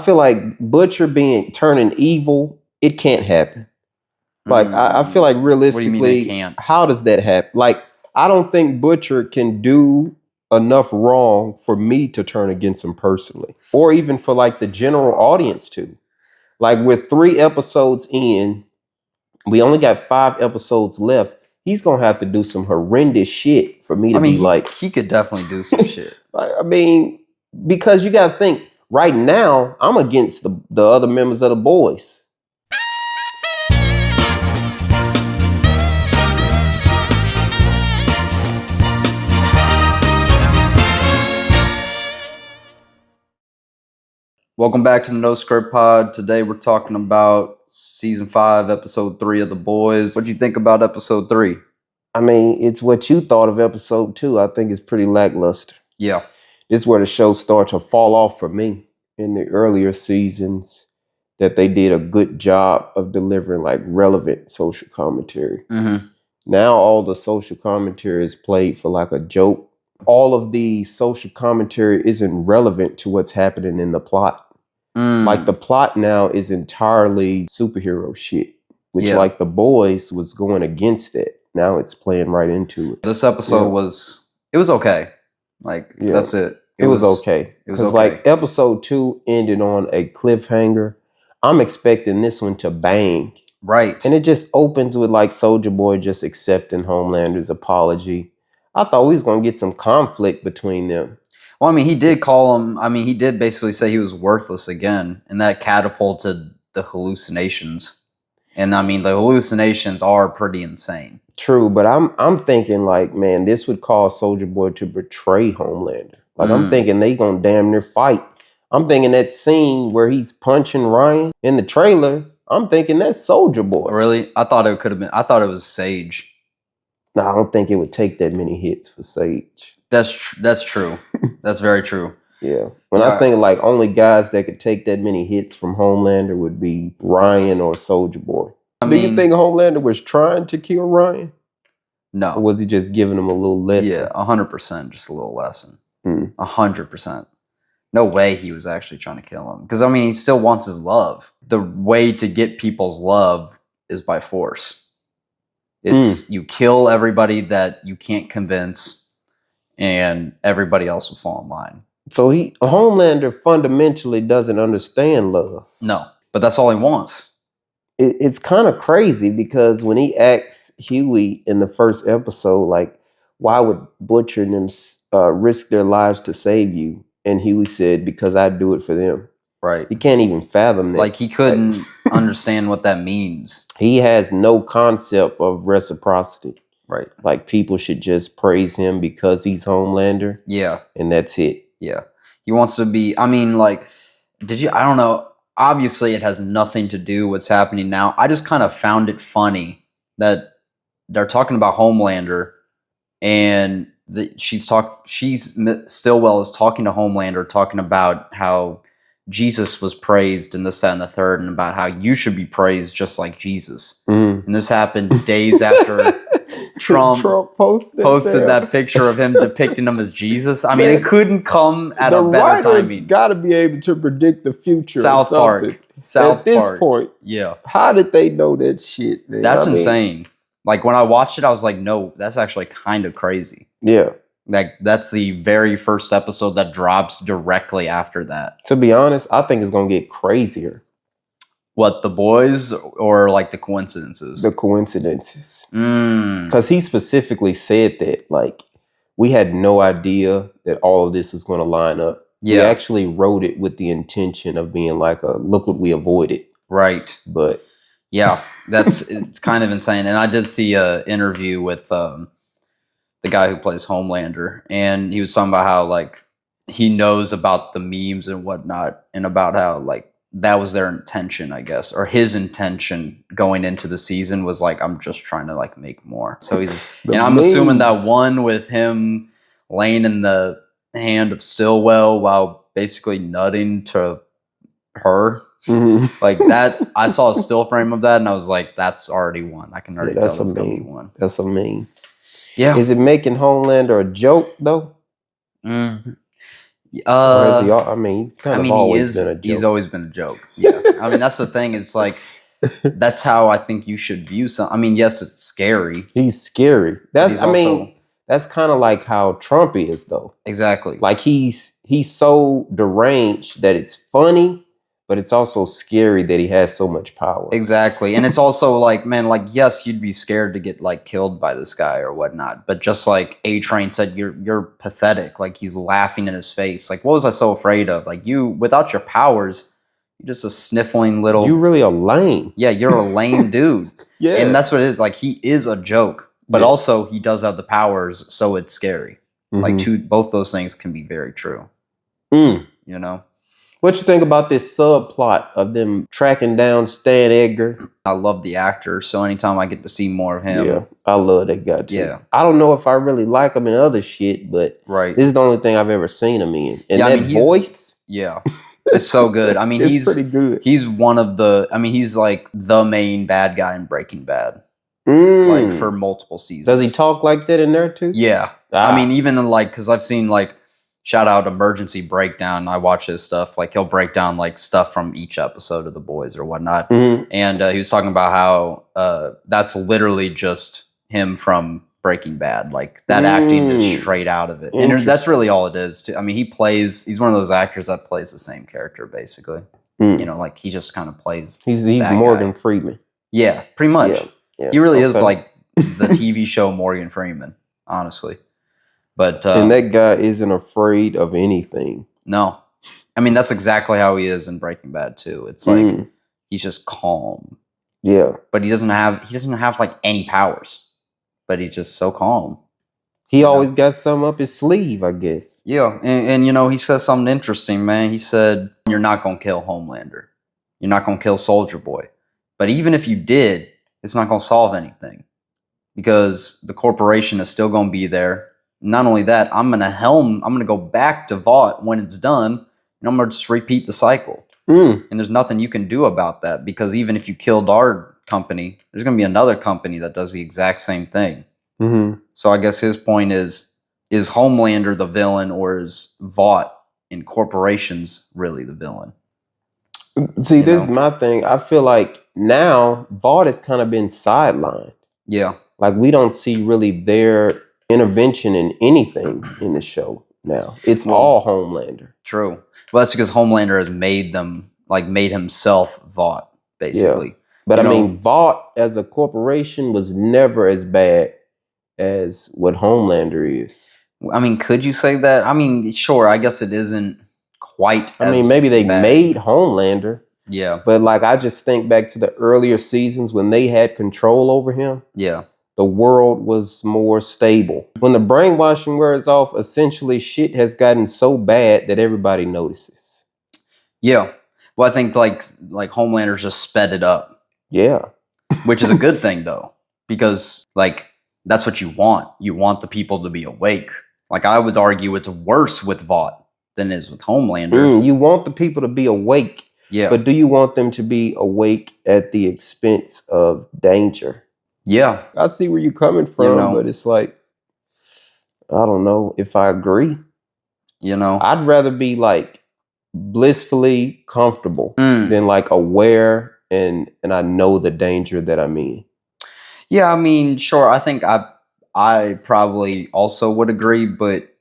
I feel like Butcher turning evil, it can't happen. Like I feel like realistically, What do you mean it can't? how does that happen? Like I don't think Butcher can do enough wrong for me to turn against him personally, or even for like the general audience to. Like we're 3 episodes in, we only got 5 episodes left. He's gonna have to do some horrendous shit for me to be like. He could definitely do some shit. I mean, because you gotta think right now, I'm against the other members of the boys. Welcome back to the No Script Pod. Today we're talking about Season 5, Episode 3 of The Boys. What'd you think about Episode 3? I mean, it's what you thought of Episode 2. I think it's pretty lackluster. Yeah. This is where the show starts to fall off for me. In the earlier seasons, that they did a good job of delivering like relevant social commentary. Mm-hmm. Now all the social commentary is played for like a joke. All of the social commentary isn't relevant to what's happening in the plot. Like the plot now is entirely superhero shit, which like The Boys was going against it. Now it's playing right into it. This episode was okay. Like that's it. It was okay. Because like Episode 2 ended on a cliffhanger. I'm expecting this one to bang. Right. And it just opens with like Soulja Boy just accepting Homelander's apology. I thought we was going to get some conflict between them. Well, I mean, he did call him, he did basically say he was worthless again, and that catapulted the hallucinations. And I mean, the hallucinations are pretty insane. True, but I'm thinking like, man, this would cause Soulja Boy to betray Homelander. Like I'm thinking they gonna damn near fight. I'm thinking that scene where he's punching Ryan in the trailer, I'm thinking that's Soulja Boy. Really? I thought it was Sage. No, I don't think it would take that many hits for Sage. That's true. That's very true. Yeah. When I think like only guys that could take that many hits from Homelander would be Ryan or Soulja Boy. Do you think Homelander was trying to kill Ryan? No. Or was he just giving him a little lesson? Yeah, 100%, just a little lesson. 100%. No way he was actually trying to kill him. Because, I mean, he still wants his love. The way to get people's love is by force. It's you kill everybody that you can't convince, and everybody else will fall in line. So Homelander fundamentally doesn't understand love. No, but that's all he wants. It's kind of crazy because when he asks Huey in the first episode, like, why would Butcher and them risk their lives to save you? And Huey said, because I'd do it for them. Right. He can't even fathom that. Like, he couldn't understand what that means. He has no concept of reciprocity. Right. Like, people should just praise him because he's Homelander. Yeah. And that's it. Yeah. He wants to be, I mean, like, I don't know. Obviously, it has nothing to do with what's happening now. I just kind of found it funny that they're talking about Homelander, and Stillwell is talking to Homelander, talking about how Jesus was praised in this, that, and the third, and about how you should be praised just like Jesus. And this happened days after Trump posted that picture of him depicting him as Jesus. I mean, it couldn't come at a better timing. The writers got to be able to predict the future. South Park. At this point, yeah. How did they know that shit, man? That's insane. Like, when I watched it, I was like, no, that's actually kind of crazy. Yeah. Like, that's the very first episode that drops directly after that. To be honest, I think it's going to get crazier. What, The Boys, or like the coincidences? The coincidences. Because he specifically said that, like, we had no idea that all of this was going to line up. Yeah. We actually wrote it with the intention of being like look what we avoided. Right. But yeah, it's kind of insane. And I did see an interview with the guy who plays Homelander, and he was talking about how like he knows about the memes and whatnot, and about how like that was their intention, I guess, or his intention going into the season was like, I'm just trying to like make more. So he's and I'm assuming that one with him laying in the hand of Stillwell while basically nutting to her. Like that, I saw a still frame of that, and I was like, "That's already one. I can already tell that's gonna be one." That's a meme. Yeah. Is it making Homelander a joke though? Or has he? I mean, he's kind of always been a joke. He's always been a joke. Yeah. I mean, that's the thing. It's like, that's how I think you should view some. I mean, yes, it's scary. He's scary. He's That's kind of like how Trump is, though. Exactly. Like he's so deranged that it's funny, but it's also scary that he has so much power. Exactly. And it's also like, man, like, yes, you'd be scared to get like killed by this guy or whatnot. But just like A-Train said, you're pathetic. Like he's laughing in his face. Like, what was I so afraid of? Like you, without your powers, you're just a sniffling little. You really are lame. Yeah, you're a lame dude. Yeah. And that's what it is. Like he is a joke, but also he does have the powers, so it's scary. Like both those things can be very true. You know? What you think about this subplot of them tracking down Stan Edgar? I love the actor, so anytime I get to see more of him. Yeah, I love that guy too. Yeah. I don't know if I really like him in other shit, but this is the only thing I've ever seen him in. And that voice? Yeah. It's so good. I mean, he's pretty good. He's one of the, I mean, he's like the main bad guy in Breaking Bad. Like for multiple seasons. Does he talk like that in there too? Yeah. I mean, even in like, because I've seen like, shout out Emergency Breakdown. I watch his stuff. Like he'll break down like stuff from each episode of The Boys or whatnot. And he was talking about how that's literally just him from Breaking Bad. Like that acting is straight out of it. And that's really all it is too. I mean, he's one of those actors that plays the same character basically. You know, like he just kind of plays. He's Morgan Freeman. Yeah, pretty much. Yeah. He really is like the TV show Morgan Freeman, honestly. But and that guy isn't afraid of anything. No. I mean, that's exactly how he is in Breaking Bad too. It's like he's just calm. Yeah. But he doesn't have like any powers. But he's just so calm. He always got something up his sleeve, I guess. Yeah. And you know, he says something interesting, man. He said, you're not gonna kill Homelander. You're not gonna kill Soldier Boy. But even if you did, it's not going to solve anything because the corporation is still going to be there. Not only that, I'm going to go back to Vought when it's done, and I'm going to just repeat the cycle. And there's nothing you can do about that because even if you killed our company, there's going to be another company that does the exact same thing. So I guess his point is Homelander the villain or is Vought and corporations really the villain? See, this is my thing. I feel like now Vought has kind of been sidelined. Yeah. Like we don't see really their intervention in anything in the show now. It's all Homelander. True. Well, that's because Homelander has made himself Vought, basically. Yeah. But I mean, Vought as a corporation was never as bad as what Homelander is. I mean, could you say that? I mean, sure, I guess it isn't quite as mean, maybe they bad. made Homelander. Yeah. But like I just think back to the earlier seasons when they had control over him. Yeah. The world was more stable. When the brainwashing wears off, essentially shit has gotten so bad that everybody notices. Yeah. Well, I think like Homelander's just sped it up. Yeah. Which is a good thing though, because like that's what you want. You want the people to be awake. Like I would argue it's worse with Vought than it is with Homelander. You want the people to be awake. Yeah. But do you want them to be awake at the expense of danger? Yeah. I see where you're coming from, but it's like, I don't know if I agree. I'd rather be like blissfully comfortable than like aware and I know the danger that I'm in. Yeah, I mean, sure. I think I probably also would agree, but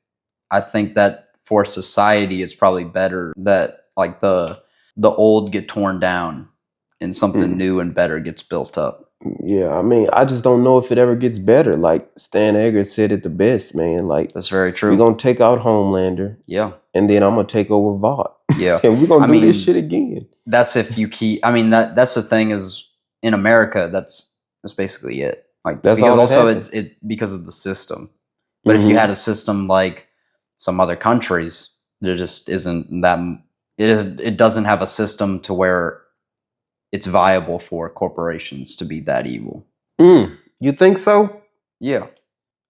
I think that for society, it's probably better that like the old get torn down and something new and better gets built up. Yeah, I mean, I just don't know if it ever gets better. Like Stan Edgar said it the best, man. Like that's very true. We're gonna take out Homelander. Yeah. And then I'm gonna take over Vought. Yeah. And we're gonna do this shit again. That's if you keep that's the thing is in America, that's basically it. Like that's because also happens. it's because of the system. But if you had a system like some other countries, there just isn't that it doesn't have a system to where it's viable for corporations to be that evil. You think so? Yeah.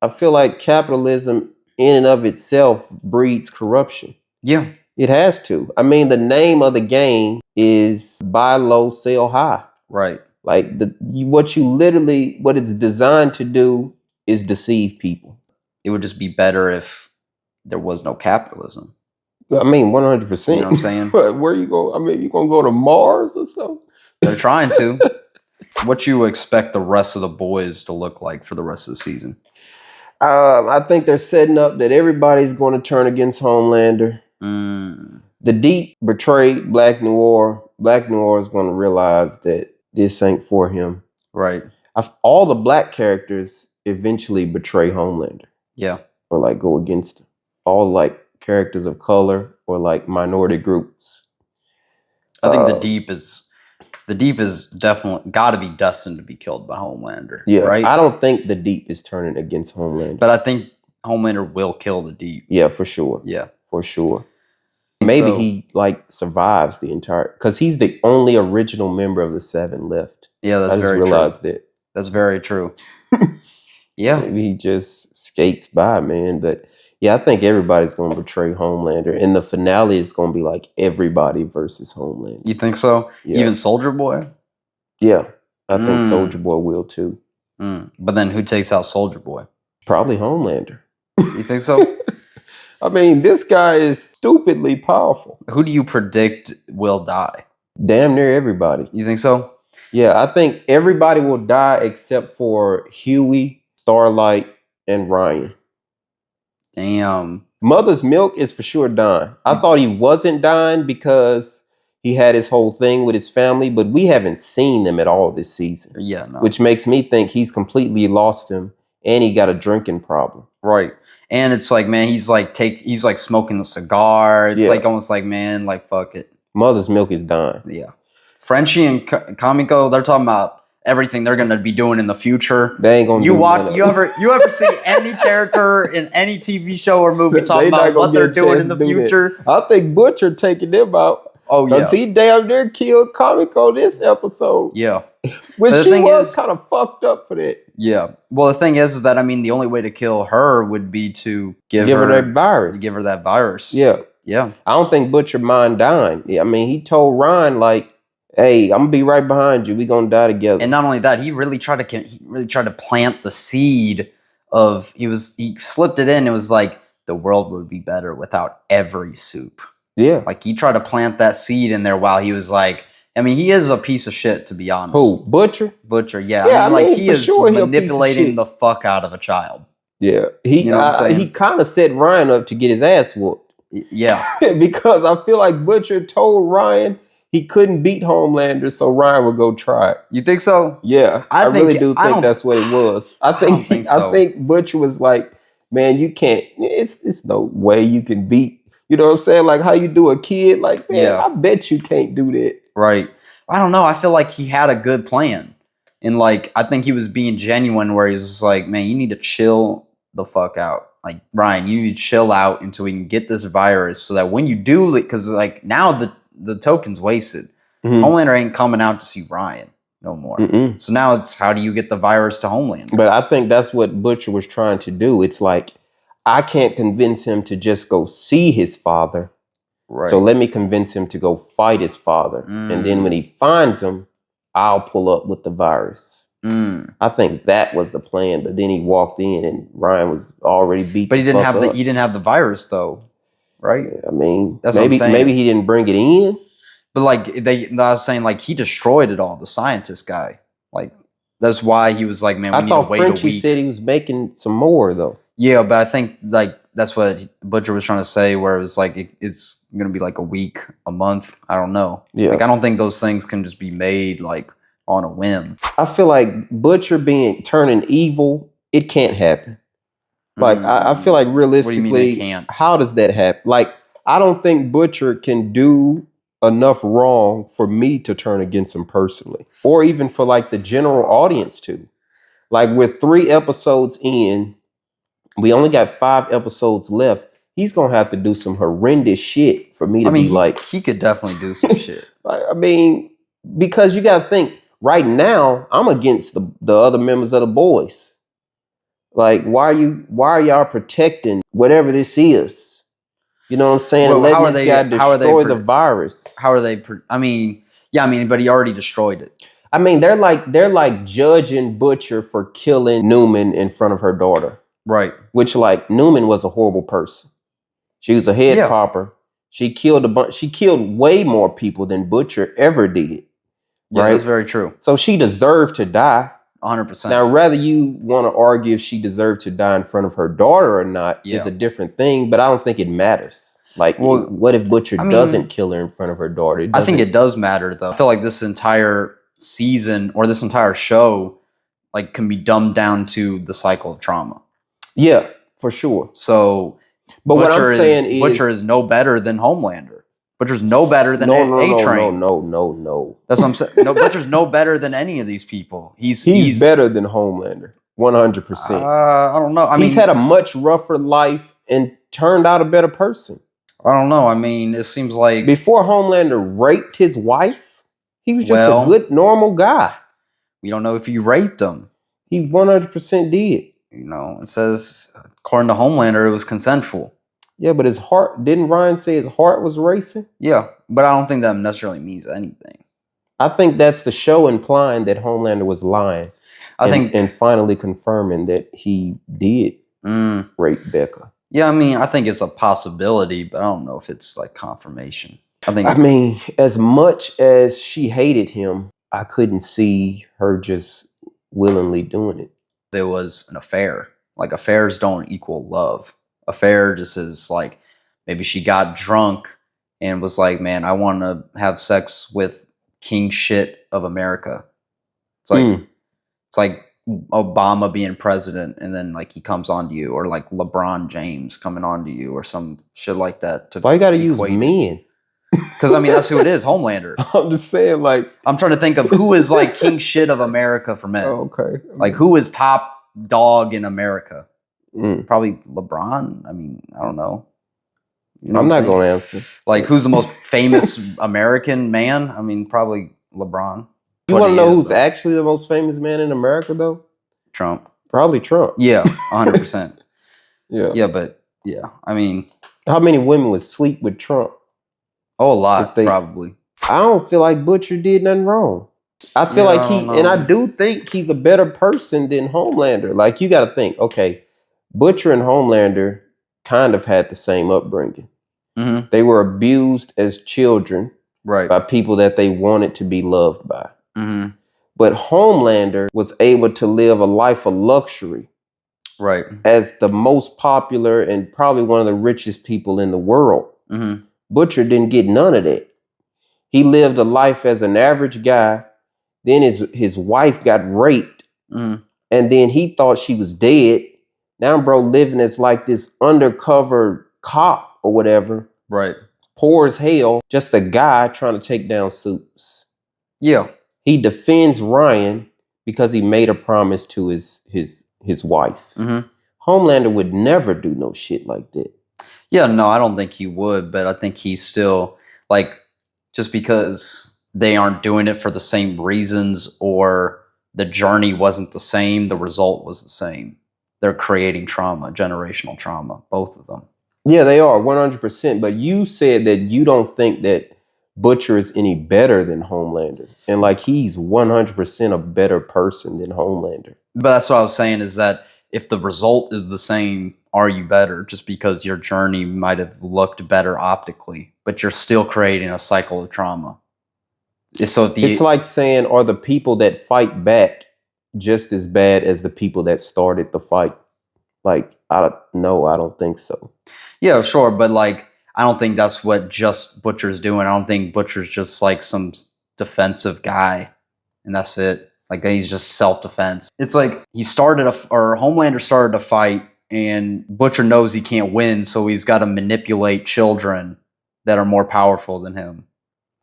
I feel like capitalism in and of itself breeds corruption. Yeah. It has to. I mean, the name of the game is buy low, sell high. Right. Like what it's designed to do is deceive people. It would just be better if there was no capitalism. I mean, You 100%. know what I'm saying? But where you go? I mean, you gonna go to Mars or something? They're trying to. What you expect the rest of the boys to look like for the rest of the season? I think they're setting up that everybody's going to turn against Homelander. The Deep betrayed Black Noir. Black Noir is going to realize that this ain't for him. Right. All the black characters eventually betray Homelander. Yeah. Or like go against him. All like characters of color or like minority groups. I think the Deep is definitely got to be destined to be killed by Homelander. Yeah, right. I don't think the Deep is turning against Homelander, but I think Homelander will kill the Deep. Yeah, for sure. Yeah, for sure. Maybe he like survives the entire because he's the only original member of the 7 left. Yeah, that's I just very realized true. that. That's very true. Yeah, maybe he just skates by, man. But yeah, I think everybody's going to betray Homelander, and the finale is going to be like everybody versus Homelander. You think so? Yeah. Even Soldier Boy? Yeah, I think Soldier Boy will too. But then who takes out Soldier Boy? Probably Homelander. You think so? I mean, this guy is stupidly powerful. Who do you predict will die? Damn near everybody. You think so? Yeah, I think everybody will die except for Huey, Starlight, and Ryan. Damn. Mother's Milk is for sure dying. I thought he wasn't dying because he had his whole thing with his family, but we haven't seen them at all this season. Yeah, no. Which makes me think he's completely lost him and he got a drinking problem. Right. And it's like, man, he's like smoking a cigar. It's like almost like, man, like fuck it. Mother's Milk is dying. Yeah. Frenchie and Kamiko, they're talking about everything they're gonna be doing in the future. They ain't gonna. You ever see any character in any TV show or movie talking about what they're doing in the future? I think Butcher taking them out. Oh yeah, because he damn near killed Kamiko this episode. Yeah, which she was kind of fucked up for that. Yeah. Well, the thing is that I mean, the only way to kill her would be to give her that virus. Give her that virus. Yeah. Yeah. I don't think Butcher mind dying. I mean, he told Ryan like, "Hey, I'm gonna be right behind you. We gonna die together." And not only that, he really tried to plant the seed of he slipped it in. It was like the world would be better without every soup. Yeah. Like he tried to plant that seed in there while he was like, I mean, he is a piece of shit, to be honest. Who? Butcher? Butcher, yeah. I mean, like he is manipulating the fuck out of a child. Yeah. He kind of set Ryan up to get his ass whooped. Yeah. Because I feel like Butcher told Ryan he couldn't beat Homelander, so Ryan would go try it. You think so? Yeah. I really do think that's what it was. I think Butcher was like, man, you can't, it's no way you can beat. You know what I'm saying? Like how you do a kid, like, man, I bet you can't do that. Right. I don't know. I feel like he had a good plan. And like, I think he was being genuine where he was just like, man, you need to chill the fuck out. Like, Ryan, you need to chill out until we can get this virus so that when you do, because like now the token's wasted. Homelander ain't coming out to see Ryan no more. So now it's how do you get the virus to Homelander? But I think that's what Butcher was trying to do. It's like, I can't convince him to just go see his father. Right. So let me convince him to go fight his father. And then when he finds him, I'll pull up with the virus. I think that was the plan. But then he walked in and Ryan was already beat. But he didn't have the virus though, right? I mean, maybe he didn't bring it in. But like I was saying, like he destroyed it all. The scientist guy, like that's why he was like, man, we need to wait a week. Frenchie said he was making some more though. Yeah, but I think like that's what Butcher was trying to say, where it was like it's gonna be like a week, a month. I don't know. Yeah, like I don't think those things can just be made like on a whim. I feel like Butcher turning evil, it can't happen. Like I feel like realistically, what do you mean it can't? How does that happen? Like I don't think Butcher can do enough wrong for me to turn against him personally, or even for like the general audience to. Like we're 3 episodes in. We only got 5 episodes left. He's gonna have to do some horrendous shit for me to be like. He could definitely do some shit. I mean, because you gotta think right now, I'm against the other members of the boys. Like, why are y'all protecting whatever this is? You know what I'm saying? Well, letting this guy destroy the virus. How are they? But he already destroyed it. I mean, they're like judging Butcher for killing Newman in front of her daughter. Right. Which, like, Newman was a horrible person. She was a head popper. She killed a bunch. She killed way more people than Butcher ever did. Yeah, Right? that's very true. So she deserved to die. 100%. Now, whether you want to argue if she deserved to die in front of her daughter or not is a different thing, but I don't think it matters. Like, Well, what if Butcher doesn't kill her in front of her daughter? I think it does matter, though. I feel like this entire season or this entire show like can be dumbed down to the cycle of trauma. Yeah, for sure. So, but what I'm saying is Butcher is no better than Homelander. Butcher's no better than A-Train. No. That's what I'm saying. No, Butcher's no better than any of these people. He's better than Homelander, 100%. I don't know. I mean, he's had a much rougher life and turned out a better person. I don't know. I mean, it seems like before Homelander raped his wife, he was just a good, normal guy. We don't know if he raped him. He 100% did. You know, it says, according to Homelander, it was consensual. Yeah, but his heart, didn't Ryan say his heart was racing? Yeah, but I don't think that necessarily means anything. I think that's the show implying that Homelander was lying. And finally confirming that he did rape Becca. Yeah, I mean, I think it's a possibility, but I don't know if it's like confirmation. I mean, as much as she hated him, I couldn't see her just willingly doing it. There was an affair. Like, affairs don't equal love. Affair just is like, maybe she got drunk and was like, man, I want to have sex with king shit of America. It's like Obama being president and then like he comes on to you, or like LeBron James coming on to you, or some shit like that. Why you gotta use men? Because I mean, that's who it is, Homelander. I'm just saying, like, I'm trying to think of who is like king shit of America for men. Oh, okay. Like, who is top dog in America? Probably LeBron. I mean, I don't know. You know I'm not going to answer. Like, who's the most famous American man? I mean, probably LeBron. You want to know who's actually the most famous man in America, though? Trump. Probably Trump. Yeah, 100%. Yeah. Yeah, but yeah, I mean, how many women would sleep with Trump? Oh, a lot, probably. I don't feel like Butcher did nothing wrong. I feel like I do think he's a better person than Homelander. Like, you got to think, okay, Butcher and Homelander kind of had the same upbringing. Mm-hmm. They were abused as children by people that they wanted to be loved by. Mm-hmm. But Homelander was able to live a life of luxury. Right. As the most popular and probably one of the richest people in the world. Mm-hmm. Butcher didn't get none of that. He lived a life as an average guy. Then his wife got raped. Mm-hmm. And then he thought she was dead. Now, bro, living as like this undercover cop or whatever. Right. Poor as hell. Just a guy trying to take down Supes. Yeah. He defends Ryan because he made a promise to his wife. Mm-hmm. Homelander would never do no shit like that. Yeah, no, I don't think he would, but I think he's still, like, just because they aren't doing it for the same reasons or the journey wasn't the same, the result was the same. They're creating trauma, generational trauma, both of them. Yeah, they are, 100%. But you said that you don't think that Butcher is any better than Homelander. And, like, he's 100% a better person than Homelander. But that's what I was saying, is that if the result is the same, are you better? Just because your journey might have looked better optically, but you're still creating a cycle of trauma. So it's like saying, are the people that fight back just as bad as the people that started the fight? Like, I don't think so. Yeah, sure. But like, I don't think that's what just Butcher's doing. I don't think Butcher's just like some defensive guy and that's it. Like, he's just self-defense. It's like Homelander started a fight and Butcher knows he can't win, so he's got to manipulate children that are more powerful than him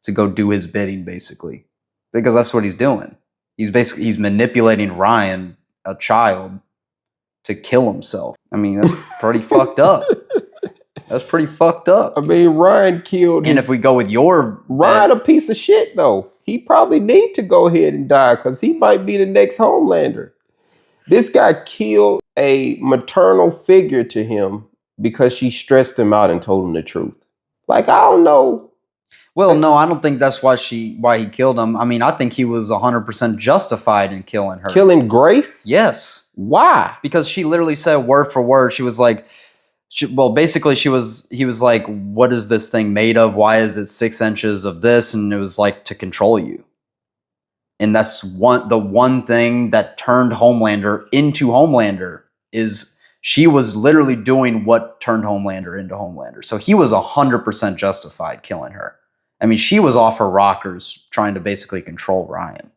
to go do his bidding, basically. Because that's what he's doing. He's manipulating Ryan, a child, to kill himself. I mean, that's pretty fucked up. That's pretty fucked up. I mean, Ryan killed And if we go with your... Ryan a piece of shit, though. He probably need to go ahead and die because he might be the next Homelander. This guy killed a maternal figure to him because she stressed him out and told him the truth. Like, I don't know. Well, no, I don't think that's why he killed him. I mean, I think he was 100% justified in killing her. Killing Grace? Yes. Why? Because she literally said word for word, she was like, well, basically, he was like, "What is this thing made of? Why is it 6 inches of this?" And it was like to control you. And that's the one thing that turned Homelander into Homelander is she was literally doing what turned Homelander into Homelander. So he was 100% justified killing her. I mean, she was off her rockers trying to basically control Ryan.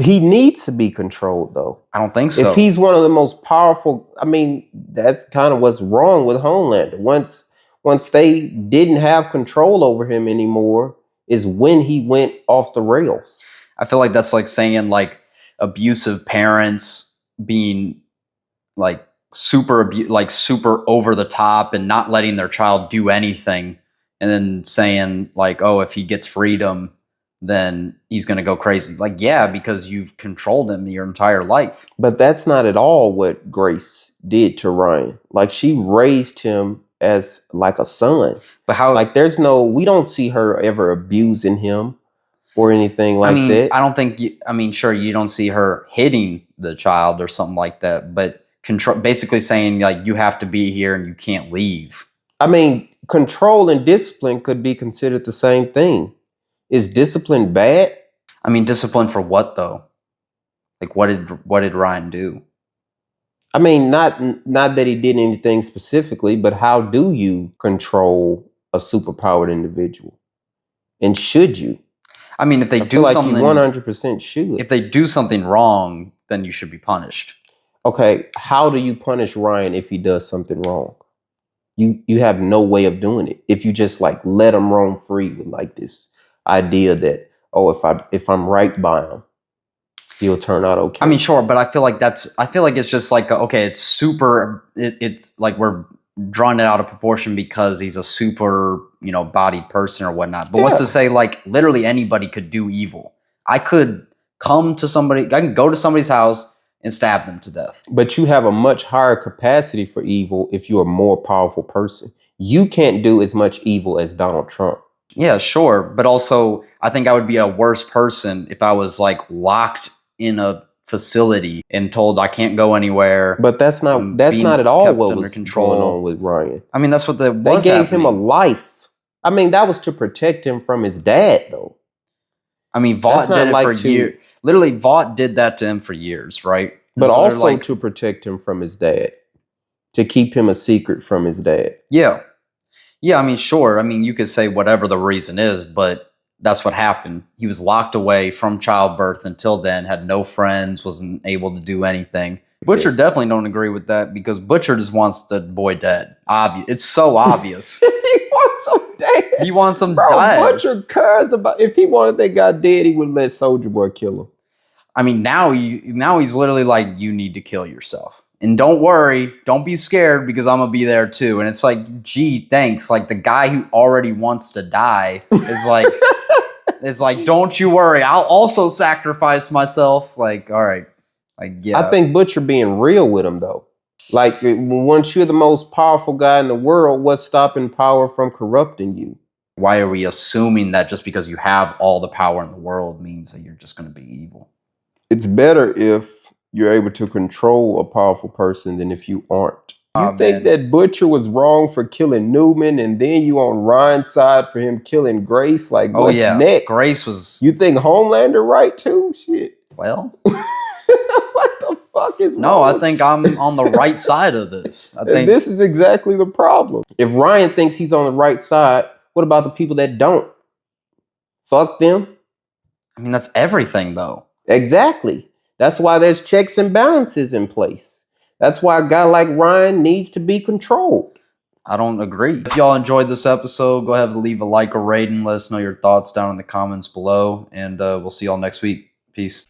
He needs to be controlled, though. I don't think so. If he's one of the most powerful, I mean, that's kind of what's wrong with Homelander. Once they didn't have control over him anymore, is when he went off the rails. I feel like that's like saying like abusive parents being like super over the top and not letting their child do anything, and then saying like, oh, if he gets freedom, then he's going to go crazy. Like, yeah, because you've controlled him your entire life. But that's not at all what Grace did to Ryan. Like, she raised him as like a son. But how? Like, we don't see her ever abusing him or anything like that. I don't think. Sure, you don't see her hitting the child or something like that, but basically saying like you have to be here and you can't leave. I mean, control and discipline could be considered the same thing. Is discipline bad? I mean, discipline for what though? Like, what did Ryan do? I mean, not that he did anything specifically, but how do you control a superpowered individual? And should you? I mean, if they do something, you 100% should. If they do something wrong, then you should be punished. Okay, how do you punish Ryan if he does something wrong? You have no way of doing it. If you just like let him roam free with like this idea that, oh, if I'm right by him, he'll turn out okay. I mean, sure, but I feel like it's just like, okay, it's like we're drawing it out of proportion because he's a super, bodied person or whatnot. But what's to say like literally anybody could do evil? I can go to somebody's house and stab them to death. But you have a much higher capacity for evil if you're a more powerful person. You can't do as much evil as Donald Trump. Yeah, sure. But also, I think I would be a worse person if I was like locked in a facility and told I can't go anywhere. But that's not at all what was going on with Ryan. I mean, that's what they gave him a life. I mean, that was to protect him from his dad, though. I mean, Vought did it for years. Literally, Vought did that to him for years, right? But also to protect him from his dad, to keep him a secret from his dad. Yeah. Yeah, I mean, sure. I mean, you could say whatever the reason is, but that's what happened. He was locked away from childbirth until then, had no friends, wasn't able to do anything. Butcher definitely don't agree with that because Butcher just wants the boy dead. Obvious. It's so obvious. He wants him dead. He wants him dead. dead. Butcher cares about. If he wanted that guy dead, he would let Soldier Boy kill him. I mean, now he's literally like, you need to kill yourself. And don't worry, don't be scared because I'm going to be there too. And it's like, gee, thanks. Like the guy who already wants to die is like, it's like, don't you worry. I'll also sacrifice myself. Like, all right. Like, yeah. I think Butcher being real with him though. Like once you're the most powerful guy in the world, what's stopping power from corrupting you? Why are we assuming that just because you have all the power in the world means that you're just going to be evil? It's better if you're able to control a powerful person than if you aren't. You think that Butcher was wrong for killing Newman and then you on Ryan's side for him killing Grace? Like, what's next? Grace was... You think Homelander right too? Shit. Well... What the fuck is wrong? No, I think I'm on the right side of this. I think this is exactly the problem. If Ryan thinks he's on the right side, what about the people that don't? Fuck them. I mean, that's everything though. Exactly. That's why there's checks and balances in place. That's why a guy like Ryan needs to be controlled. I don't agree. If y'all enjoyed this episode, go ahead and leave a like or rating. Let us know your thoughts down in the comments below. And we'll see y'all next week. Peace.